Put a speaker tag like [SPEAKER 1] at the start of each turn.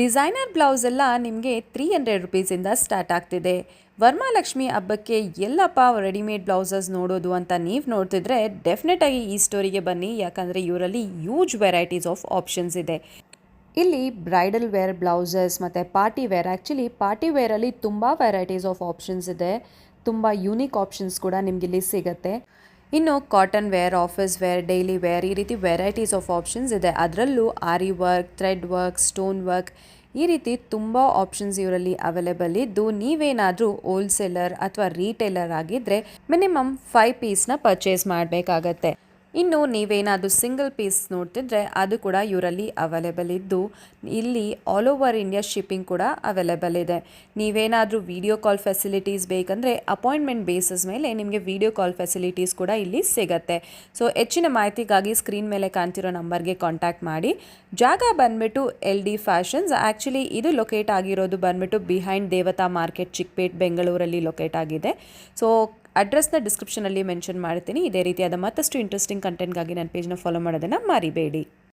[SPEAKER 1] Designer blouse ಎಲ್ಲ ನಿಮಗೆ 300 ರುಪೀಸಿಂದ start ಆಗ್ತಿದೆ. ವರಮಹಾಲಕ್ಷ್ಮಿ ಹಬ್ಬಕ್ಕೆ ಎಲ್ಲಪ್ಪ ರೆಡಿಮೇಡ್ ಬ್ಲೌಸಸ್ ನೋಡೋದು ಅಂತ ನೀವು ನೋಡ್ತಿದ್ರೆ ಡೆಫಿನೆಟಾಗಿ ಈ ಸ್ಟೋರಿಗೆ ಬನ್ನಿ. ಯಾಕಂದರೆ ಇವರಲ್ಲಿ ಹ್ಯೂಜ್ ವೆರೈಟೀಸ್ ಆಫ್ ಆಪ್ಷನ್ಸ್ ಇದೆ. ಇಲ್ಲಿ ಬ್ರೈಡಲ್ ವೇರ್ ಬ್ಲೌಸಸ್ ಮತ್ತು ಪಾರ್ಟಿ ವೇರ್, ಆ್ಯಕ್ಚುಲಿ ಪಾರ್ಟಿ ವೇರಲ್ಲಿ ತುಂಬ ವೆರೈಟೀಸ್ ಆಫ್ ಆಪ್ಷನ್ಸ್ ಇದೆ. ತುಂಬ ಯೂನಿಕ್ ಆಪ್ಷನ್ಸ್ ಕೂಡ ನಿಮ್ಗೆ ಇಲ್ಲಿ ಸಿಗುತ್ತೆ. ಇನ್ನು cotton wear, office wear, daily wear, ಈ ರೀತಿ ವೆರೈಟೀಸ್ ಆಫ್ ಆಪ್ಷನ್ಸ್ ಇದೆ. ಅದರಲ್ಲೂ aari work, thread work, stone work, ಈ ರೀತಿ ತುಂಬ ಆಪ್ಷನ್ಸ್ ಇವರಲ್ಲಿ ಅವೈಲೇಬಲ್ ಇದ್ದು, ನೀವೇನಾದರೂ ಹೋಲ್ಸೇಲರ್ ಅಥವಾ ರೀಟೇಲರ್ ಆಗಿದ್ದರೆ ಮಿನಿಮಮ್ 5 ಪೀಸ್ನ ಪರ್ಚೇಸ್ ಮಾಡಬೇಕಾಗತ್ತೆ. ಇನ್ನು ನೀವೇನಾದರೂ ಸಿಂಗಲ್ ಪೀಸ್ ನೋಡ್ತಿದ್ರೆ ಅದು ಕೂಡ ಇವರಲ್ಲಿ ಅವೈಲೇಬಲ್ ಇದ್ದು, ಇಲ್ಲಿ ಆಲ್ ಓವರ್ ಇಂಡಿಯಾ ಶಿಪ್ಪಿಂಗ್ ಕೂಡ ಅವೈಲೇಬಲ್ ಇದೆ. ನೀವೇನಾದರೂ ವಿಡಿಯೋ ಕಾಲ್ ಫೆಸಿಲಿಟೀಸ್ ಬೇಕಂದರೆ ಅಪಾಯಿಂಟ್ಮೆಂಟ್ ಬೇಸಿಸ್ ಮೇಲೆ ನಿಮಗೆ ವಿಡಿಯೋ ಕಾಲ್ ಫೆಸಿಲಿಟೀಸ್ ಕೂಡ ಇಲ್ಲಿ ಸಿಗುತ್ತೆ. ಸೊ ಹೆಚ್ಚಿನ ಮಾಹಿತಿಗಾಗಿ ಸ್ಕ್ರೀನ್ ಮೇಲೆ ಕಾಣ್ತಿರೋ ನಂಬರ್ಗೆ ಕಾಂಟ್ಯಾಕ್ಟ್ ಮಾಡಿ. ಜಾಗ ಬಂದ್ಬಿಟ್ಟು LD ಫ್ಯಾಷನ್ಸ್. ಆ್ಯಕ್ಚುಲಿ ಇದು ಲೊಕೇಟ್ ಆಗಿರೋದು ಬಂದ್ಬಿಟ್ಟು ಬಿಹೈಂಡ್ ದೇವತಾ ಮಾರ್ಕೆಟ್, ಚಿಕ್ಕಪೇಟ್, ಬೆಂಗಳೂರಲ್ಲಿ ಲೊಕೇಟ್ ಆಗಿದೆ. ಸೊ ಅಡ್ರೆಸ್ನ ಡಿಸ್ಕ್ರಿಪ್ಷನಲ್ಲಿ ಮೆನ್ಷನ್ ಮಾಡ್ತೀನಿ. ಇದೇ ರೀತಿಯಾದ ಮತ್ತಷ್ಟು ಇಂಟ್ರೆಸ್ಟಿಂಗ್ ಕಂಟೆಂಟ್ಗಾಗಿ ನನ್ನ ಪೇಜ್ನ ಫಾಲೋ ಮಾಡೋದನ್ನು ಮರಿಬೇಡಿ.